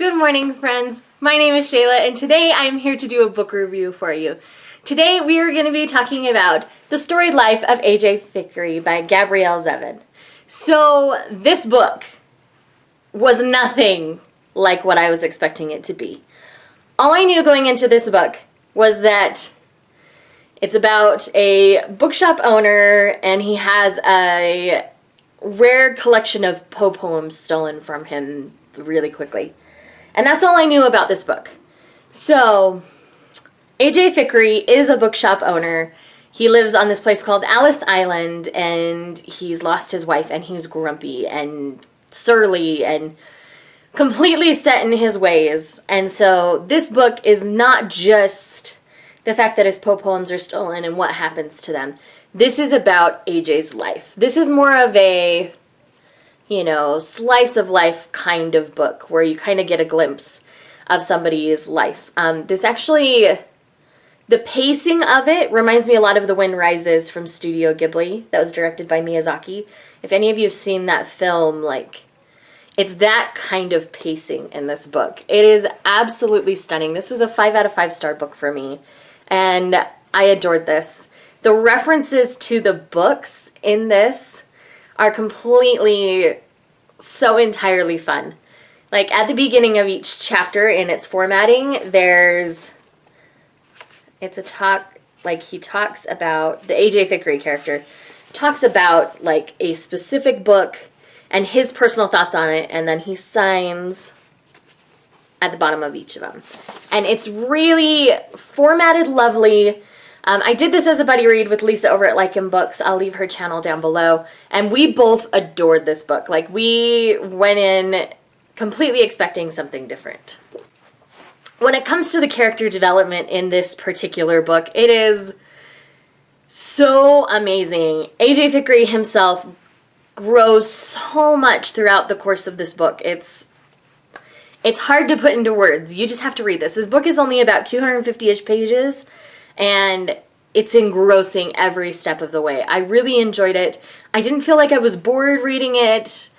Good morning, friends. My name is Shayla, and today I'm here to do a book review for you. Today we are going to be talking about The Storied Life of A.J. Fikry by Gabrielle Zevin. So this book was nothing like what I was expecting it to be. All I knew going into this book was that it's about a bookshop owner, and he has a rare collection of Poe poems stolen from him really quickly. And that's all I knew about this book. So, A.J. Fikry is a bookshop owner. He lives on this place called Alice Island, and he's lost his wife, and he's grumpy and surly and completely set in his ways. And so this book is not just the fact that his Poe poems are stolen and what happens to them. This is about AJ's life. This is more of a, slice of life kind of book where you kind of get a glimpse of somebody's life. The pacing of it reminds me a lot of The Wind Rises from Studio Ghibli that was directed by Miyazaki. If any of you have seen that film, it's that kind of pacing in this book. It is absolutely stunning. This was a 5 out of 5 star book for me, and I adored this. The references to the books in this are completely so entirely fun. At the beginning of each chapter in its formatting, he talks about, the A.J. Fikry character talks about a specific book and his personal thoughts on it, and then he signs at the bottom of each of them. And it's really formatted lovely. I did this as a buddy read with Lisa over at Like 'Em Books. I'll leave her channel down below. And we both adored this book. We went in completely expecting something different. When it comes to the character development in this particular book, it is so amazing. A.J. Fikry himself grows so much throughout the course of this book. It's hard to put into words. You just have to read this. This book is only about 250-ish pages, and it's engrossing every step of the way. I really enjoyed it. I didn't feel like I was bored reading it.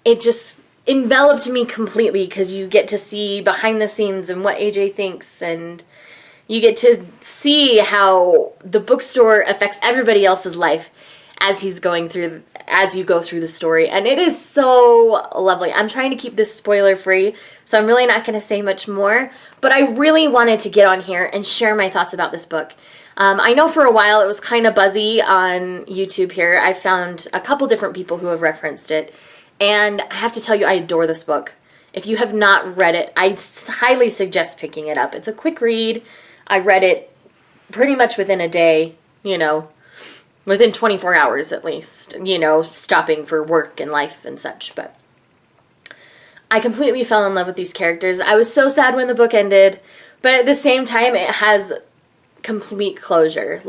It just enveloped me completely because you get to see behind the scenes and what AJ thinks, and you get to see how the bookstore affects everybody else's life as you go through the story, and it is so lovely. I'm trying to keep this spoiler free, so I'm really not going to say much more, but I really wanted to get on here and share my thoughts about this book. I know for a while it was kind of buzzy on YouTube here. I found a couple different people who have referenced it, and I have to tell you, I adore this book. If you have not read it, I highly suggest picking it up. It's a quick read. I read it pretty much within a day, within 24 hours at least, stopping for work and life and such. But I completely fell in love with these characters. I was so sad when the book ended, but at the same time, it has complete closure.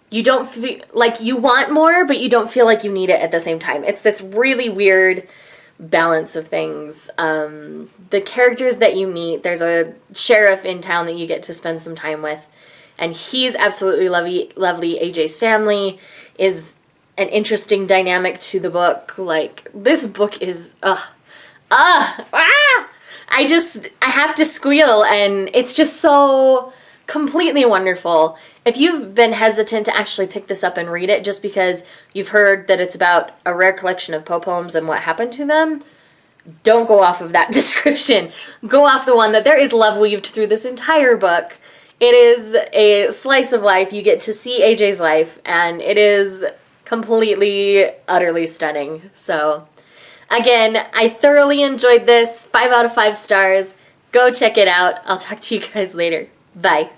You don't feel like you want more, but you don't feel like you need it at the same time. It's this really weird balance of things. The characters that you meet, there's a sheriff in town that you get to spend some time with, and he's absolutely lovely. AJ's family is an interesting dynamic to the book. This book is, I have to squeal, and it's just so completely wonderful. If you've been hesitant to actually pick this up and read it just because you've heard that it's about a rare collection of Poe poems and what happened to them, don't go off of that description. Go off the one that there is love weaved through this entire book. It is a slice of life. You get to see AJ's life, and it is completely, utterly stunning. So, again, I thoroughly enjoyed this. 5 out of 5 stars. Go check it out. I'll talk to you guys later. Bye.